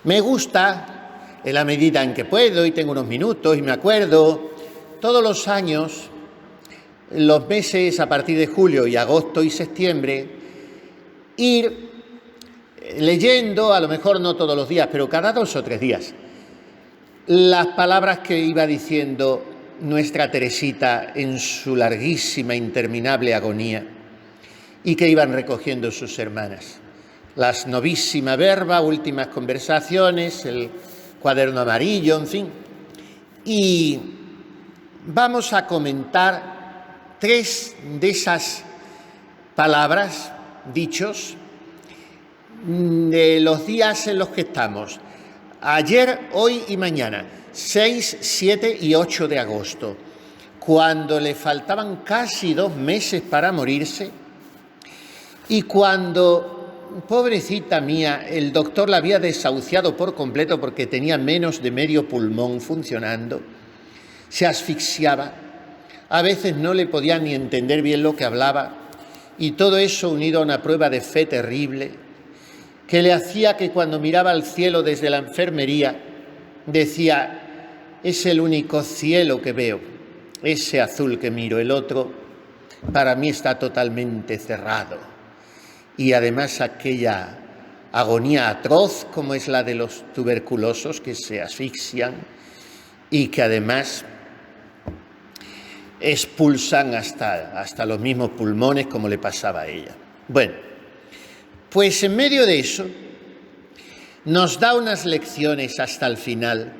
Me gusta, en la medida en que puedo y tengo unos minutos y me acuerdo, todos los años, los meses a partir de julio y agosto y septiembre, ir leyendo, a lo mejor no todos los días, pero cada 2 o 3 días, las palabras que iba diciendo nuestra Teresita en su larguísima, interminable agonía y que iban recogiendo sus hermanas. Las Novissima Verba, Últimas Conversaciones, el Cuaderno Amarillo, en fin. Y vamos a comentar 3 de esas palabras, dichos, de los días en los que estamos. Ayer, hoy y mañana, 6, 7 y 8 de agosto, cuando le faltaban casi 2 meses para morirse y cuando, pobrecita mía, el doctor la había desahuciado por completo porque tenía menos de medio pulmón funcionando, se asfixiaba, a veces no le podía ni entender bien lo que hablaba y todo eso unido a una prueba de fe terrible que le hacía que cuando miraba al cielo desde la enfermería decía: es el único cielo que veo, ese azul que miro, el otro para mí está totalmente cerrado. Y además aquella agonía atroz como es la de los tuberculosos que se asfixian y que además expulsan hasta los mismos pulmones como le pasaba a ella. Bueno, pues en medio de eso nos da unas lecciones hasta el final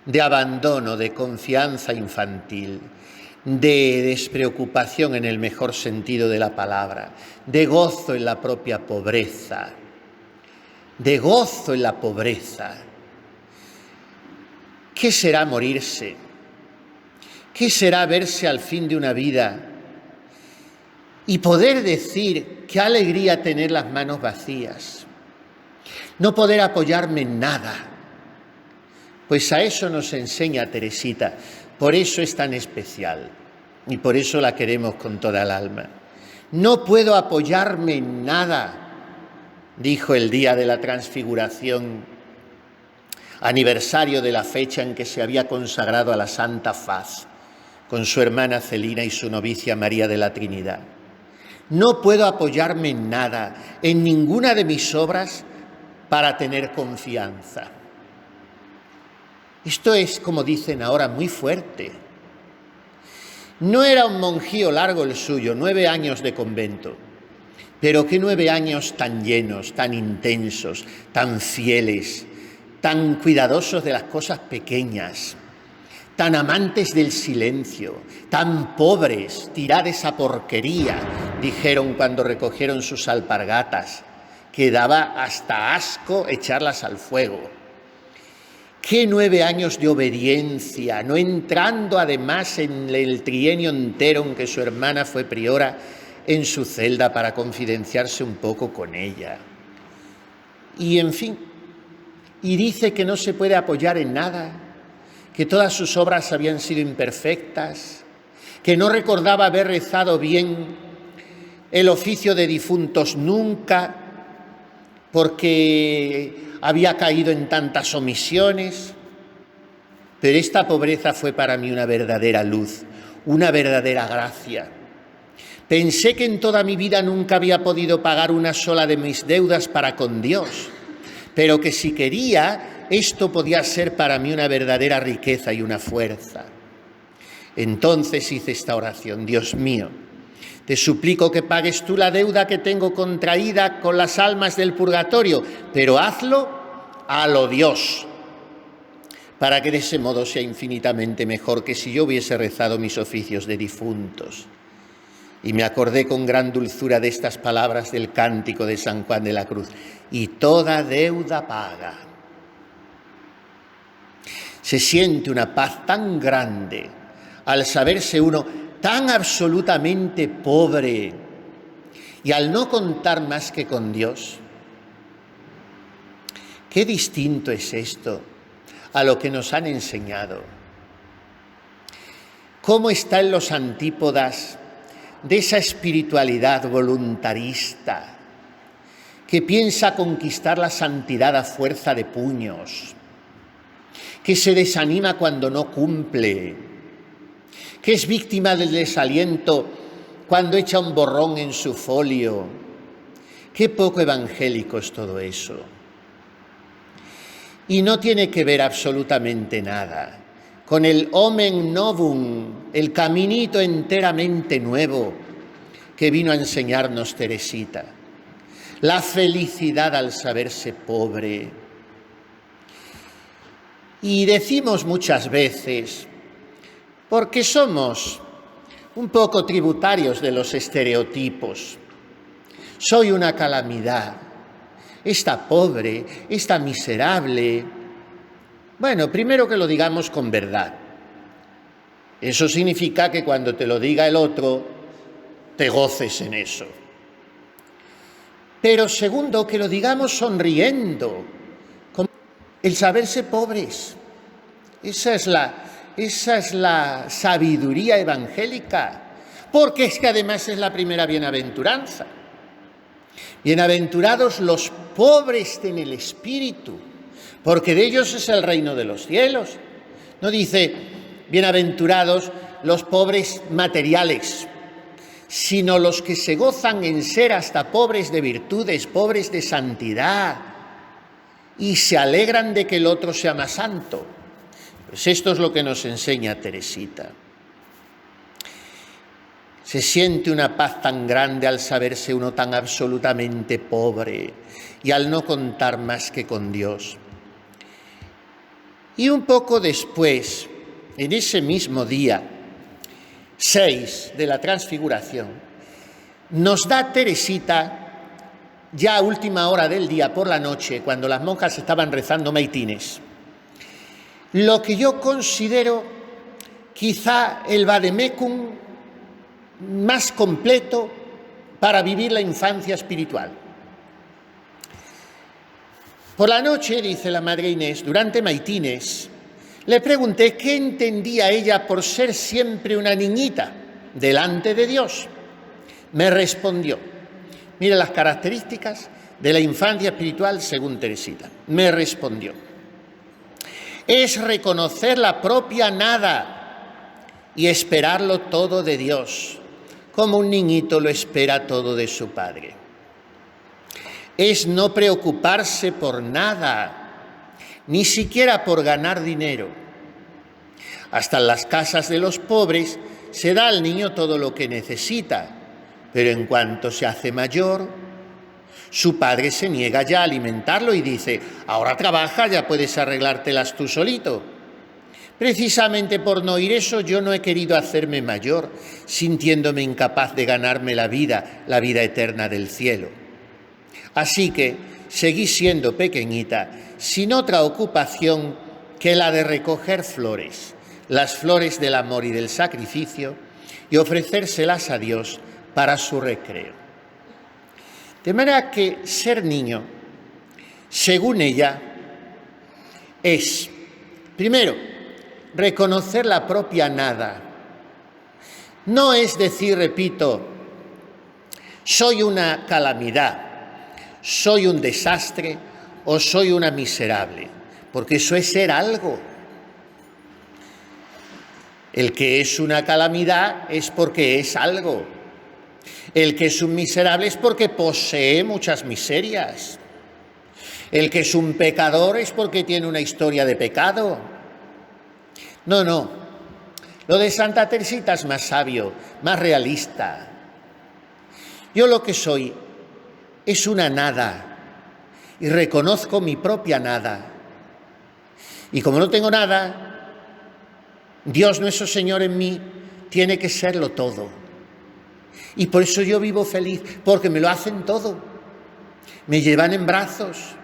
de abandono, de confianza infantil, de despreocupación en el mejor sentido de la palabra, de gozo en la propia pobreza, de gozo en la pobreza. ¿Qué será morirse? ¿Qué será verse al fin de una vida y poder decir qué alegría tener las manos vacías? No poder apoyarme en nada. Pues a eso nos enseña Teresita. Por eso es tan especial y por eso la queremos con toda el alma. No puedo apoyarme en nada, dijo el día de la Transfiguración, aniversario de la fecha en que se había consagrado a la Santa Faz, con su hermana Celina y su novicia María de la Trinidad. No puedo apoyarme en nada, en ninguna de mis obras, para tener confianza. Esto es, como dicen ahora, muy fuerte. No era un monjío largo el suyo, 9 años de convento, pero qué 9 años tan llenos, tan intensos, tan fieles, tan cuidadosos de las cosas pequeñas, tan amantes del silencio, tan pobres, tirad esa porquería, dijeron cuando recogieron sus alpargatas, que daba hasta asco echarlas al fuego. ¡Qué 9 años de obediencia! No entrando además en el trienio entero en que su hermana fue priora en su celda para confidenciarse un poco con ella. Y en fin, y dice que no se puede apoyar en nada, que todas sus obras habían sido imperfectas, que no recordaba haber rezado bien el oficio de difuntos nunca, porque había caído en tantas omisiones. Pero esta pobreza fue para mí una verdadera luz, una verdadera gracia. Pensé que en toda mi vida nunca había podido pagar una sola de mis deudas para con Dios, pero que si quería, esto podía ser para mí una verdadera riqueza y una fuerza. Entonces hice esta oración: Dios mío, te suplico que pagues tú la deuda que tengo contraída con las almas del purgatorio, pero hazlo a lo Dios, para que de ese modo sea infinitamente mejor que si yo hubiese rezado mis oficios de difuntos. Y me acordé con gran dulzura de estas palabras del cántico de San Juan de la Cruz: y toda deuda paga. Se siente una paz tan grande al saberse uno tan absolutamente pobre y al no contar más que con Dios. Qué distinto es esto a lo que nos han enseñado. ¿Cómo está en los antípodas de esa espiritualidad voluntarista que piensa conquistar la santidad a fuerza de puños, que se desanima cuando no cumple, que es víctima del desaliento cuando echa un borrón en su folio. Qué poco evangélico es todo eso. Y no tiene que ver absolutamente nada con el omen novum, el caminito enteramente nuevo que vino a enseñarnos Teresita. La felicidad al saberse pobre. Y decimos muchas veces, porque somos un poco tributarios de los estereotipos, soy una calamidad, está pobre, está miserable. Bueno, primero que lo digamos con verdad. Eso significa que cuando te lo diga el otro, te goces en eso. Pero segundo, que lo digamos sonriendo, el saberse pobres. Esa es la sabiduría evangélica, porque es que además es la primera bienaventuranza. Bienaventurados los pobres en el espíritu, porque de ellos es el reino de los cielos. No dice bienaventurados los pobres materiales, sino los que se gozan en ser hasta pobres de virtudes, pobres de santidad, y se alegran de que el otro sea más santo. Pues esto es lo que nos enseña Teresita. Se siente una paz tan grande al saberse uno tan absolutamente pobre y al no contar más que con Dios. Y un poco después, en ese mismo día 6 de la Transfiguración, nos da Teresita, ya a última hora del día por la noche, cuando las monjas estaban rezando maitines, lo que yo considero quizá el vademecum más completo para vivir la infancia espiritual. Por la noche, dice la Madre Inés, durante maitines, le pregunté qué entendía ella por ser siempre una niñita delante de Dios. Me respondió, mire las características de la infancia espiritual según Teresita. Me respondió, es reconocer la propia nada y esperarlo todo de Dios, como un niñito lo espera todo de su padre. Es no preocuparse por nada, ni siquiera por ganar dinero. Hasta en las casas de los pobres se da al niño todo lo que necesita, pero en cuanto se hace mayor, su padre se niega ya a alimentarlo y dice, ahora trabaja, ya puedes arreglártelas tú solito. Precisamente por no oír eso, yo no he querido hacerme mayor, sintiéndome incapaz de ganarme la vida eterna del cielo. Así que seguí siendo pequeñita, sin otra ocupación que la de recoger flores, las flores del amor y del sacrificio, y ofrecérselas a Dios para su recreo. De manera que ser niño, según ella, es, primero, reconocer la propia nada. No es decir, repito, soy una calamidad, soy un desastre o soy una miserable, porque eso es ser algo. El que es una calamidad es porque es algo. El que es un miserable es porque posee muchas miserias. El que es un pecador es porque tiene una historia de pecado. No. Lo de Santa Teresita es más sabio, más realista. Yo lo que soy es una nada y reconozco mi propia nada. Y como no tengo nada, Dios nuestro Señor en mí tiene que serlo todo. Y por eso yo vivo feliz, porque me lo hacen todo. Me llevan en brazos.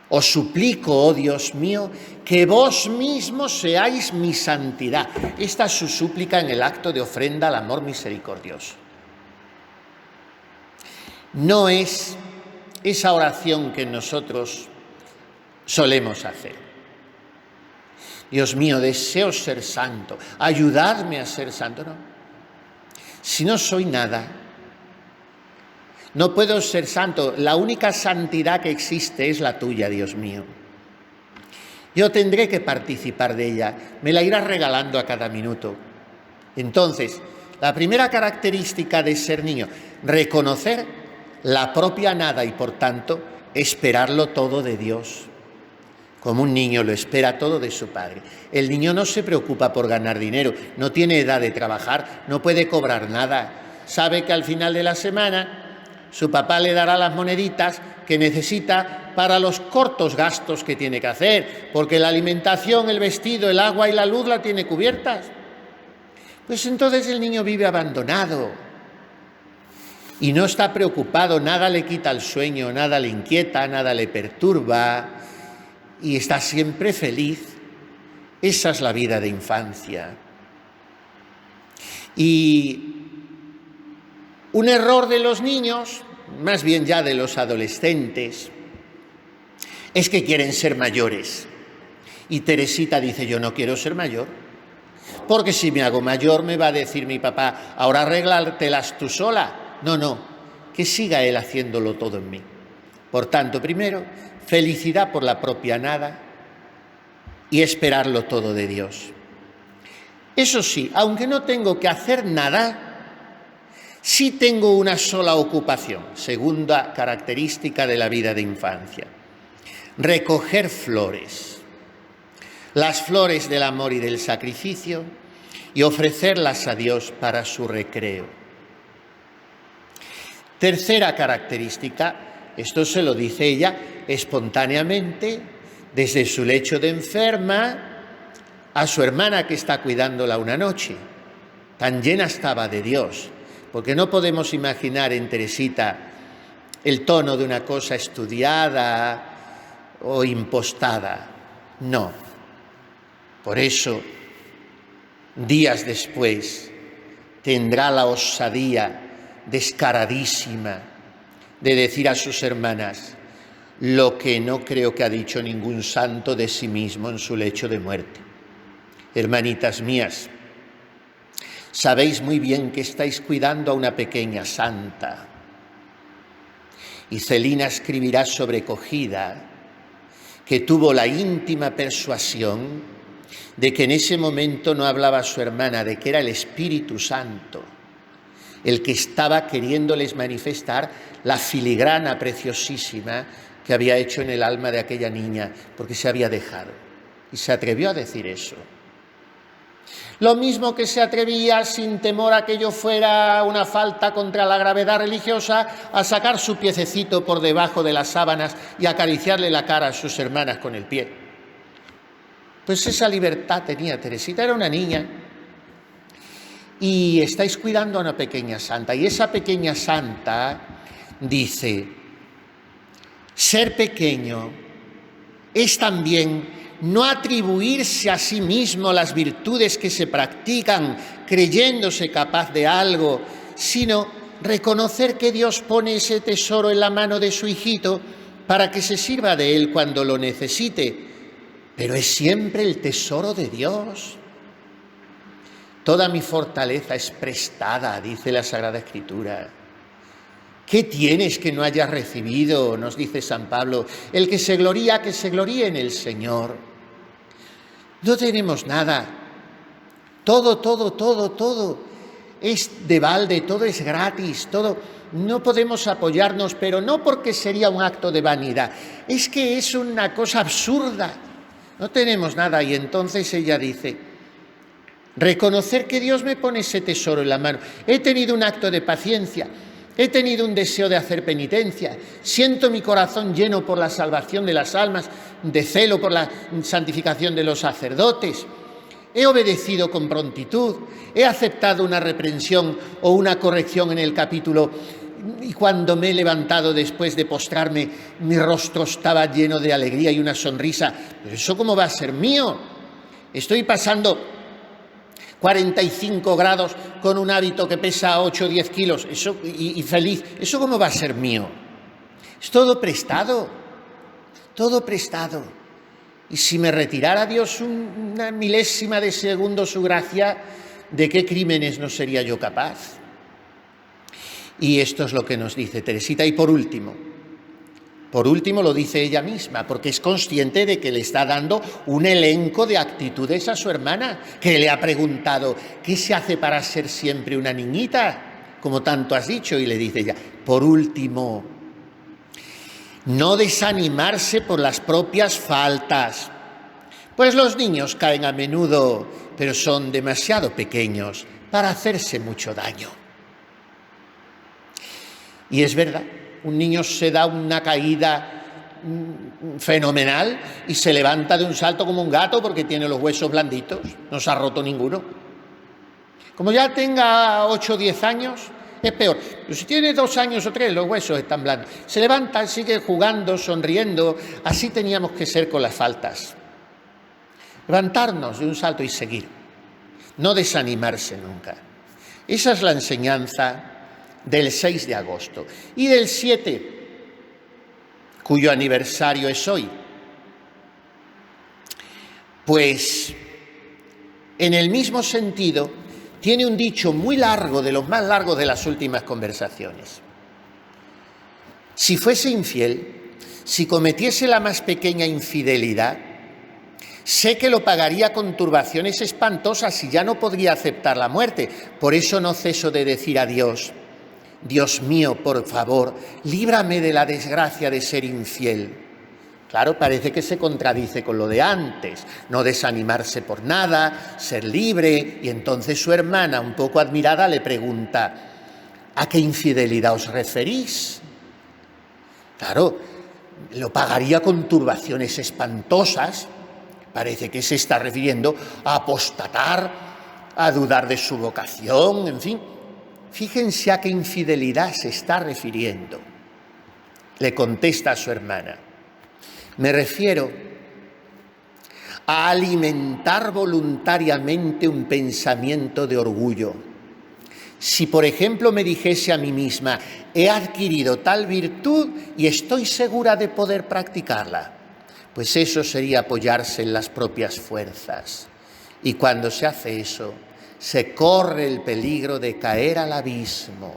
Os suplico, oh Dios mío, que vos mismos seáis mi santidad. Esta es su súplica en el acto de ofrenda al amor misericordioso. No es esa oración que nosotros solemos hacer. Dios mío, deseo ser santo, ayudadme a ser santo. No. Si no soy nada, No puedo ser santo. La única santidad que existe es la tuya, Dios mío. Yo tendré que participar de ella. Me la irás regalando a cada minuto. Entonces, la primera característica de ser niño, reconocer la propia nada y, por tanto, esperarlo todo de Dios. Como un niño lo espera todo de su padre. El niño no se preocupa por ganar dinero, no tiene edad de trabajar, no puede cobrar nada. Sabe que al final de la semana su papá le dará las moneditas que necesita para los cortos gastos que tiene que hacer, porque la alimentación, el vestido, el agua y la luz la tiene cubiertas. Pues entonces el niño vive abandonado y no está preocupado, nada le quita el sueño, nada le inquieta, nada le perturba y está siempre feliz. Esa es la vida de infancia. Y un error de los niños, más bien ya de los adolescentes, es que quieren ser mayores. Y Teresita dice, yo no quiero ser mayor, porque si me hago mayor me va a decir mi papá, ahora arréglatelas tú sola. No, que siga él haciéndolo todo en mí. Por tanto, primero, felicidad por la propia nada y esperarlo todo de Dios. Eso sí, aunque no tengo que hacer nada, sí tengo una sola ocupación, segunda característica de la vida de infancia: recoger flores, las flores del amor y del sacrificio, y ofrecerlas a Dios para su recreo. Tercera característica, esto se lo dice ella espontáneamente, desde su lecho de enferma a su hermana que está cuidándola una noche. Tan llena estaba de Dios, porque no podemos imaginar en Teresita el tono de una cosa estudiada o impostada. No. Por eso, días después, tendrá la osadía descaradísima de decir a sus hermanas lo que no creo que ha dicho ningún santo de sí mismo en su lecho de muerte. Hermanitas mías, sabéis muy bien que estáis cuidando a una pequeña santa. Y Celina escribirá sobrecogida que tuvo la íntima persuasión de que en ese momento no hablaba su hermana, de que era el Espíritu Santo el que estaba queriéndoles manifestar la filigrana preciosísima que había hecho en el alma de aquella niña, porque se había dejado. Y se atrevió a decir eso. Lo mismo que se atrevía, sin temor a que ello fuera una falta contra la gravedad religiosa, a sacar su piececito por debajo de las sábanas y acariciarle la cara a sus hermanas con el pie. Pues esa libertad tenía Teresita, era una niña. Y estáis cuidando a una pequeña santa. Y esa pequeña santa dice, ser pequeño es también no atribuirse a sí mismo las virtudes que se practican creyéndose capaz de algo, sino reconocer que Dios pone ese tesoro en la mano de su hijito para que se sirva de él cuando lo necesite. Pero es siempre el tesoro de Dios. Toda mi fortaleza es prestada, dice la Sagrada Escritura. ¿Qué tienes que no hayas recibido?, nos dice San Pablo. El que se gloríe en el Señor. No tenemos nada. Todo es de balde, todo es gratis, todo. No podemos apoyarnos, pero no porque sería un acto de vanidad. Es que es una cosa absurda. No tenemos nada. Y entonces ella dice, reconocer que Dios me pone ese tesoro en la mano. He tenido un acto de paciencia, he tenido un deseo de hacer penitencia, siento mi corazón lleno por la salvación de las almas, de celo por la santificación de los sacerdotes. He obedecido con prontitud, he aceptado una reprensión o una corrección en el capítulo y cuando me he levantado después de postrarme, mi rostro estaba lleno de alegría y una sonrisa. ¿Pero eso cómo va a ser mío? Estoy pasando 45 grados con un hábito que pesa 8 o 10 kilos y feliz. ¿Eso cómo va a ser mío? Es todo prestado, todo prestado. Y si me retirara Dios una milésima de segundo su gracia, ¿de qué crímenes no sería yo capaz? Y esto es lo que nos dice Teresita. Y por último lo dice ella misma, porque es consciente de que le está dando un elenco de actitudes a su hermana, que le ha preguntado, ¿qué se hace para ser siempre una niñita? Como tanto has dicho, y le dice ella, por último, no desanimarse por las propias faltas, pues los niños caen a menudo, pero son demasiado pequeños para hacerse mucho daño. Y es verdad, un niño se da una caída fenomenal y se levanta de un salto como un gato porque tiene los huesos blanditos, no se ha roto ninguno. Como ya tenga 8 o 10 años, es peor. Pero si tiene 2 años o 3, los huesos están blandos. Se levanta, sigue jugando, sonriendo. Así teníamos que ser con las faltas. Levantarnos de un salto y seguir. No desanimarse nunca. Esa es la enseñanza del 6 de agosto. Y del 7, cuyo aniversario es hoy. Pues, en el mismo sentido, tiene un dicho muy largo, de los más largos de las últimas conversaciones. Si fuese infiel, si cometiese la más pequeña infidelidad, sé que lo pagaría con turbaciones espantosas y ya no podría aceptar la muerte. Por eso no ceso de decir a Dios, Dios mío, por favor, líbrame de la desgracia de ser infiel. Claro, parece que se contradice con lo de antes, no desanimarse por nada, ser libre, y entonces su hermana, un poco admirada, le pregunta, ¿a qué infidelidad os referís? Claro, lo pagaría con turbaciones espantosas, parece que se está refiriendo a apostatar, a dudar de su vocación, en fin. Fíjense a qué infidelidad se está refiriendo. Le contesta a su hermana. Me refiero a alimentar voluntariamente un pensamiento de orgullo. Si, por ejemplo, me dijese a mí misma, he adquirido tal virtud y estoy segura de poder practicarla, pues eso sería apoyarse en las propias fuerzas. Y cuando se hace eso, se corre el peligro de caer al abismo.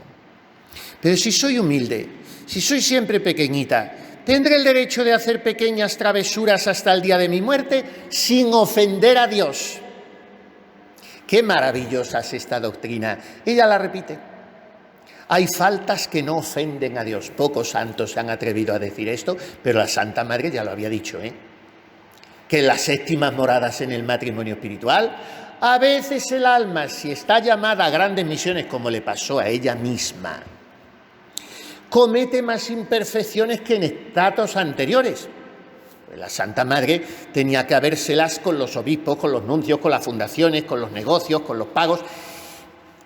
Pero si soy humilde, si soy siempre pequeñita, ¿tendré el derecho de hacer pequeñas travesuras hasta el día de mi muerte sin ofender a Dios? Qué maravillosa es esta doctrina. Ella la repite. Hay faltas que no ofenden a Dios. Pocos santos se han atrevido a decir esto, pero la Santa Madre ya lo había dicho, que en las séptimas moradas en el matrimonio espiritual, a veces el alma, si está llamada a grandes misiones, como le pasó a ella misma, comete más imperfecciones que en estados anteriores. La Santa Madre tenía que habérselas con los obispos, con los nuncios, con las fundaciones, con los negocios, con los pagos,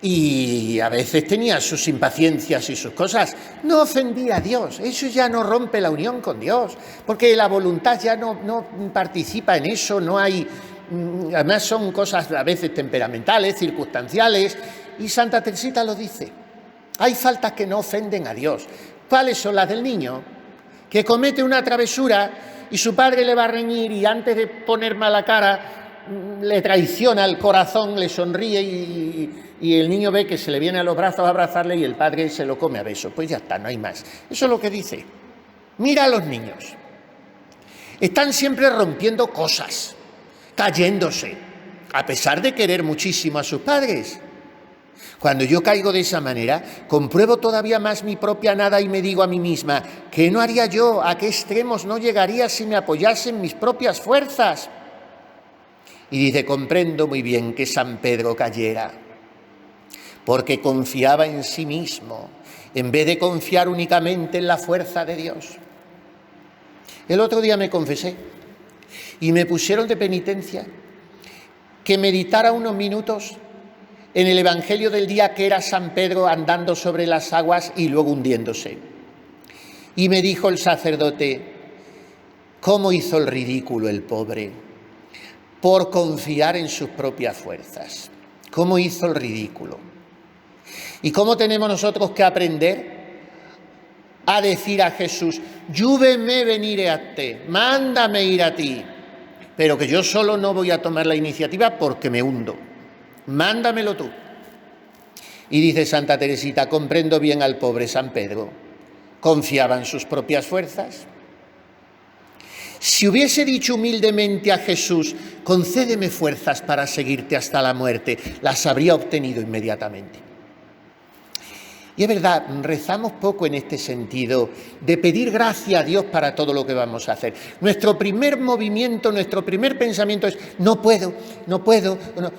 y a veces tenía sus impaciencias y sus cosas. No ofendía a Dios, eso ya no rompe la unión con Dios, porque la voluntad ya no participa en eso, no hay... Además son cosas a veces temperamentales, circunstanciales, y Santa Teresita lo dice. Hay faltas que no ofenden a Dios. ¿Cuáles son las del niño? Que comete una travesura y su padre le va a reñir y antes de poner mala cara le traiciona el corazón, le sonríe y el niño ve que se le viene a los brazos a abrazarle y el padre se lo come a besos. Pues ya está, no hay más. Eso es lo que dice. Mira a los niños. Están siempre rompiendo cosas, cayéndose, a pesar de querer muchísimo a sus padres. Cuando yo caigo de esa manera, compruebo todavía más mi propia nada y me digo a mí misma, ¿qué no haría yo? ¿A qué extremos no llegaría si me apoyase en mis propias fuerzas? Y dice, comprendo muy bien que San Pedro cayera, porque confiaba en sí mismo, en vez de confiar únicamente en la fuerza de Dios. El otro día me confesé y me pusieron de penitencia que meditara unos minutos en el Evangelio del día, que era San Pedro andando sobre las aguas y luego hundiéndose. Y me dijo el sacerdote, ¿cómo hizo el ridículo el pobre? Por confiar en sus propias fuerzas. ¿Cómo hizo el ridículo? ¿Y cómo tenemos nosotros que aprender a decir a Jesús, llúveme venire a te, mándame ir a ti, pero que yo solo no voy a tomar la iniciativa porque me hundo? Mándamelo tú. Y dice Santa Teresita, comprendo bien al pobre San Pedro. Confiaba en sus propias fuerzas. Si hubiese dicho humildemente a Jesús, concédeme fuerzas para seguirte hasta la muerte, las habría obtenido inmediatamente. Y es verdad, rezamos poco en este sentido, de pedir gracia a Dios para todo lo que vamos a hacer. Nuestro primer movimiento, nuestro primer pensamiento es, no puedo,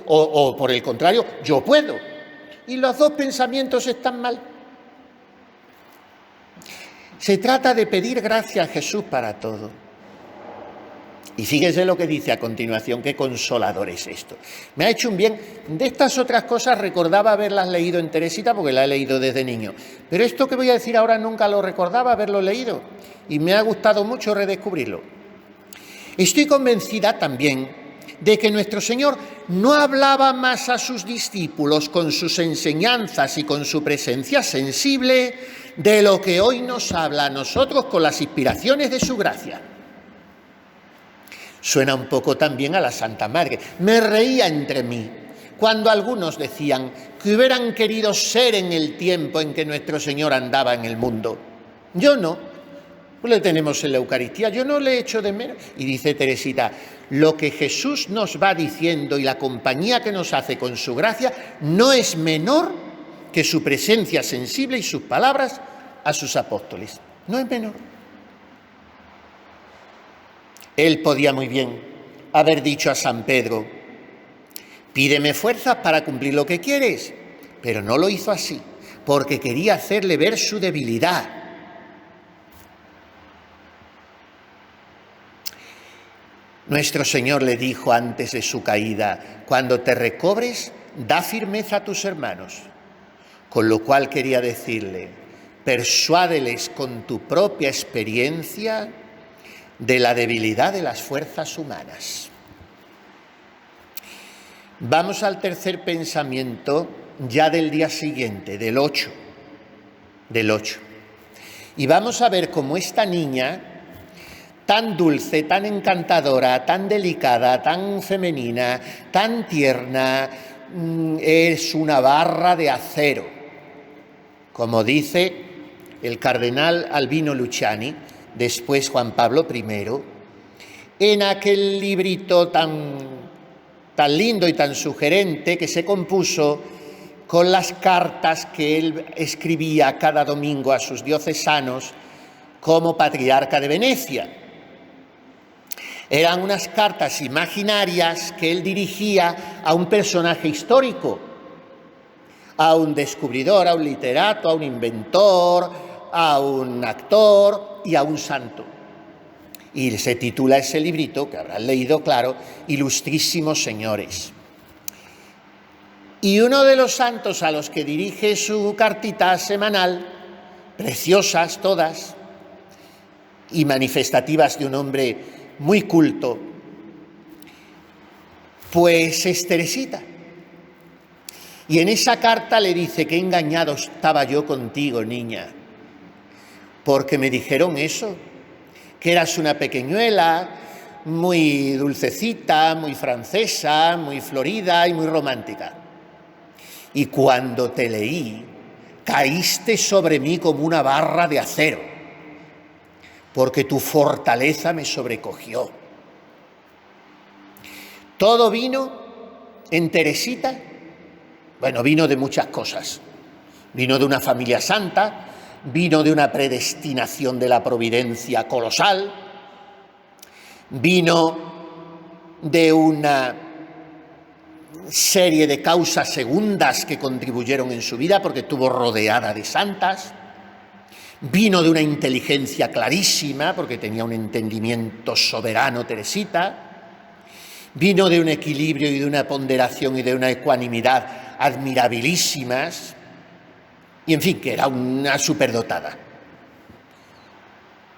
o por el contrario, yo puedo. Y los dos pensamientos están mal. Se trata de pedir gracia a Jesús para todo. Y fíjese lo que dice a continuación, qué consolador es esto. Me ha hecho un bien. De estas otras cosas recordaba haberlas leído en Teresita, porque la he leído desde niño. Pero esto que voy a decir ahora nunca lo recordaba haberlo leído. Y me ha gustado mucho redescubrirlo. Estoy convencida también de que nuestro Señor no hablaba más a sus discípulos con sus enseñanzas y con su presencia sensible de lo que hoy nos habla a nosotros con las inspiraciones de su gracia. Suena un poco también a la Santa Madre. Me reía entre mí cuando algunos decían que hubieran querido ser en el tiempo en que nuestro Señor andaba en el mundo. Yo no, pues le tenemos en la Eucaristía, yo no le echo de menos. Y dice Teresita, lo que Jesús nos va diciendo y la compañía que nos hace con su gracia no es menor que su presencia sensible y sus palabras a sus apóstoles. No es menor. Él podía muy bien haber dicho a San Pedro, pídeme fuerzas para cumplir lo que quieres, pero no lo hizo así, porque quería hacerle ver su debilidad. Nuestro Señor le dijo antes de su caída, cuando te recobres, da firmeza a tus hermanos, con lo cual quería decirle, persuádeles con tu propia experiencia de la debilidad de las fuerzas humanas. Vamos al tercer pensamiento ya del día siguiente, del 8. Y vamos a ver cómo esta niña, tan dulce, tan encantadora, tan delicada, tan femenina, tan tierna, es una barra de acero. Como dice el cardenal Albino Luciani, después Juan Pablo I, en aquel librito tan lindo y tan sugerente que se compuso con las cartas que él escribía cada domingo a sus diocesanos como patriarca de Venecia. Eran unas cartas imaginarias que él dirigía a un personaje histórico, a un descubridor, a un literato, a un inventor, a un actor y a un santo. Y se titula ese librito, que habrán leído, claro, Ilustrísimos Señores. Y uno de los santos a los que dirige su cartita semanal, preciosas todas, y manifestativas de un hombre muy culto, pues es Teresita. Y en esa carta le dice, qué engañado estaba yo contigo, niña, porque me dijeron eso, que eras una pequeñuela, muy dulcecita, muy francesa, muy florida y muy romántica. Y cuando te leí, caíste sobre mí como una barra de acero, porque tu fortaleza me sobrecogió. Todo vino en Teresita, bueno, vino de muchas cosas. Vino de una familia santa, vino de una predestinación de la providencia colosal, vino de una serie de causas segundas que contribuyeron en su vida porque estuvo rodeada de santas, vino de una inteligencia clarísima porque tenía un entendimiento soberano Teresita, vino de un equilibrio y de una ponderación y de una ecuanimidad admirabilísimas, y en fin, que era una superdotada,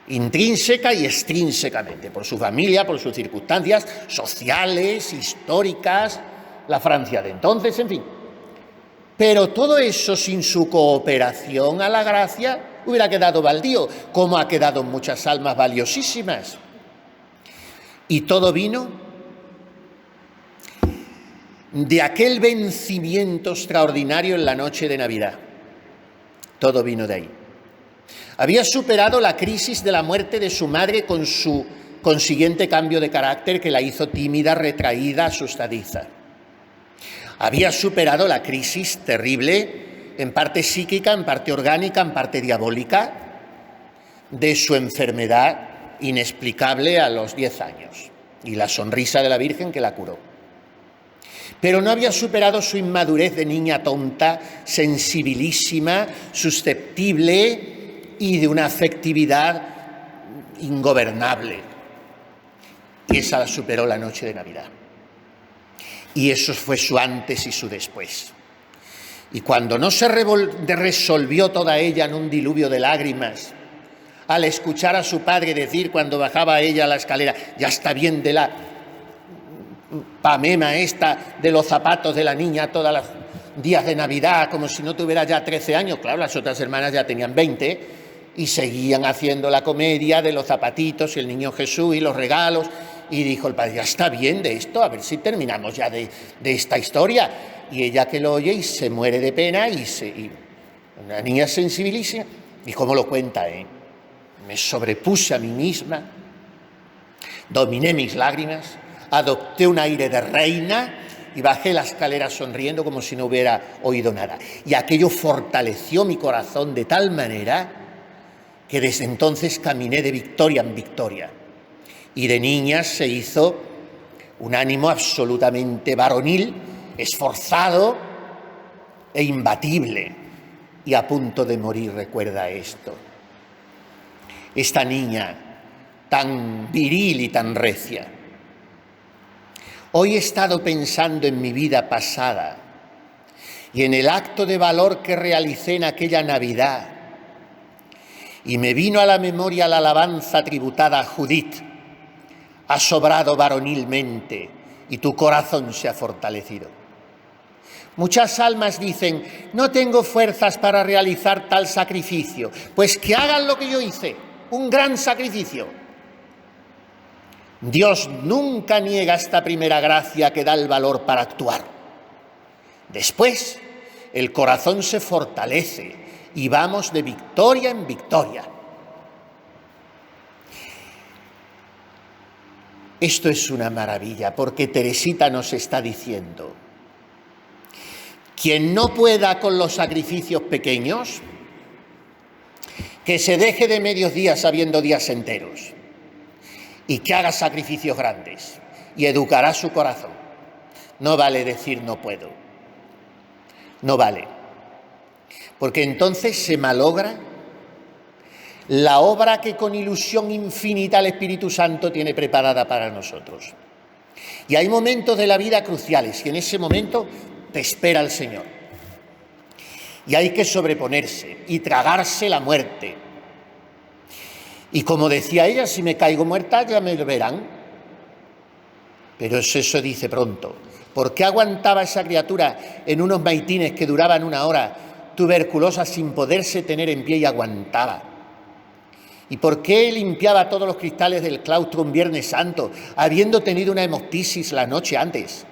intrínseca y extrínsecamente, por su familia, por sus circunstancias sociales, históricas, la Francia de entonces, en fin. Pero todo eso sin su cooperación a la gracia hubiera quedado baldío, como ha quedado en muchas almas valiosísimas. Y todo vino de aquel vencimiento extraordinario en la noche de Navidad. Todo vino de ahí. Había superado la crisis de la muerte de su madre con su consiguiente cambio de carácter que la hizo tímida, retraída, asustadiza. Había superado la crisis terrible, en parte psíquica, en parte orgánica, en parte diabólica, de su enfermedad inexplicable a los 10 años y la sonrisa de la Virgen que la curó. Pero no había superado su inmadurez de niña tonta, sensibilísima, susceptible y de una afectividad ingobernable. Y esa la superó la noche de Navidad. Y eso fue su antes y su después. Y cuando no se resolvió toda ella en un diluvio de lágrimas, al escuchar a su padre decir cuando bajaba ella a la escalera, ya está bien de la pamema esta, de los zapatos de la niña todos los días de Navidad, como si no tuviera ya 13 años, claro, las otras hermanas ya tenían 20, y seguían haciendo la comedia de los zapatitos y el niño Jesús y los regalos, y dijo el padre, ya está bien de esto, a ver si terminamos ya de esta historia. Y ella que lo oye y se muere de pena, y una niña sensibilísima, y cómo lo cuenta, me sobrepuse a mí misma, dominé mis lágrimas, adopté un aire de reina y bajé la escalera sonriendo como si no hubiera oído nada. Y aquello fortaleció mi corazón de tal manera que desde entonces caminé de victoria en victoria. Y de niña se hizo un ánimo absolutamente varonil, esforzado e imbatible. Y a punto de morir, recuerda esto. Esta niña tan viril y tan recia. Hoy he estado pensando en mi vida pasada y en el acto de valor que realicé en aquella Navidad, y me vino a la memoria la alabanza tributada a Judith: has obrado varonilmente y tu corazón se ha fortalecido. Muchas almas dicen, no tengo fuerzas para realizar tal sacrificio. Pues que hagan lo que yo hice, un gran sacrificio. Dios nunca niega esta primera gracia que da el valor para actuar. Después, el corazón se fortalece y vamos de victoria en victoria. Esto es una maravilla, porque Teresita nos está diciendo, quien no pueda con los sacrificios pequeños, que se deje de medios días habiendo días enteros, y que haga sacrificios grandes, y educará su corazón. No vale decir no puedo, no vale, porque entonces se malogra la obra que con ilusión infinita el Espíritu Santo tiene preparada para nosotros. Y hay momentos de la vida cruciales, y en ese momento te espera el Señor. Y hay que sobreponerse y tragarse la muerte. Y como decía ella, si me caigo muerta ya me lo verán. Pero eso dice pronto. ¿Por qué aguantaba esa criatura en unos maitines que duraban 1 hora, tuberculosa, sin poderse tener en pie, y aguantaba? ¿Y por qué limpiaba todos los cristales del claustro un Viernes Santo, habiendo tenido una hemoptisis la noche antes?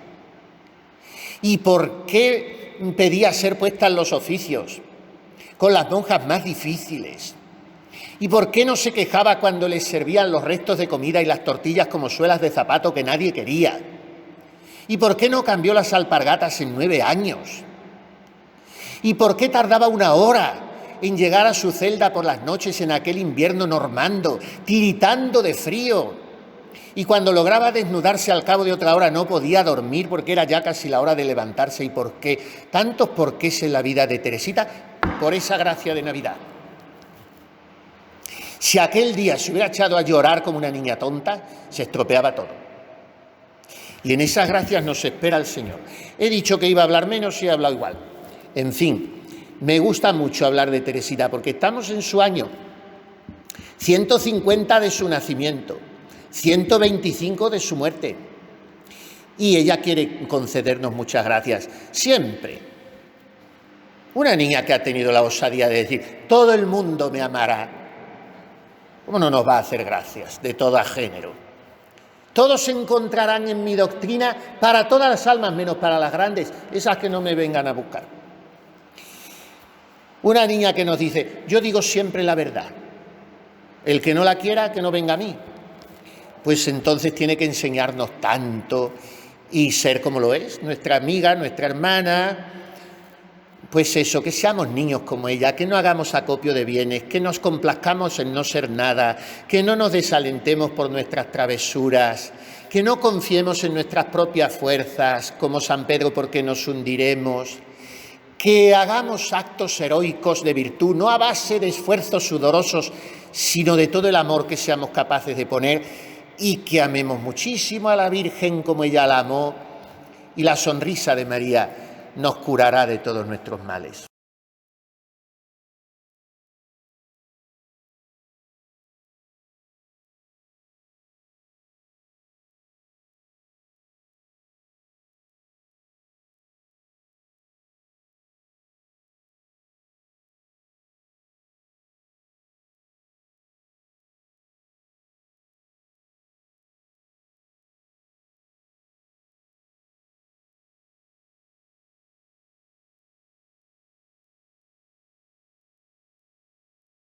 ¿Y por qué pedía ser puesta en los oficios con las monjas más difíciles? ¿Y por qué no se quejaba cuando les servían los restos de comida y las tortillas como suelas de zapato que nadie quería? ¿Y por qué no cambió las alpargatas en 9 años? ¿Y por qué tardaba 1 hora en llegar a su celda por las noches en aquel invierno normando, tiritando de frío? Y cuando lograba desnudarse al cabo de otra hora no podía dormir porque era ya casi la hora de levantarse. ¿Y por qué? Tantos porqués en la vida de Teresita, por esa gracia de Navidad. Si aquel día se hubiera echado a llorar como una niña tonta, se estropeaba todo. Y en esas gracias nos espera el Señor. He dicho que iba a hablar menos y he hablado igual. En fin, me gusta mucho hablar de Teresita porque estamos en su año 150 de su nacimiento, 125 de su muerte. Y ella quiere concedernos muchas gracias, siempre. Una niña que ha tenido la osadía de decir, todo el mundo me amará. ¿Cómo no nos va a hacer gracias de todo género? Todos se encontrarán en mi doctrina para todas las almas, menos para las grandes, esas que no me vengan a buscar. Una niña que nos dice, yo digo siempre la verdad. El que no la quiera, que no venga a mí. Pues entonces tiene que enseñarnos tanto y ser como lo es, nuestra amiga, nuestra hermana. Pues eso, que seamos niños como ella, que no hagamos acopio de bienes, que nos complazcamos en no ser nada, que no nos desalentemos por nuestras travesuras, que no confiemos en nuestras propias fuerzas, como San Pedro, porque nos hundiremos, que hagamos actos heroicos de virtud, no a base de esfuerzos sudorosos, sino de todo el amor que seamos capaces de poner, y que amemos muchísimo a la Virgen como ella la amó, y la sonrisa de María nos curará de todos nuestros males.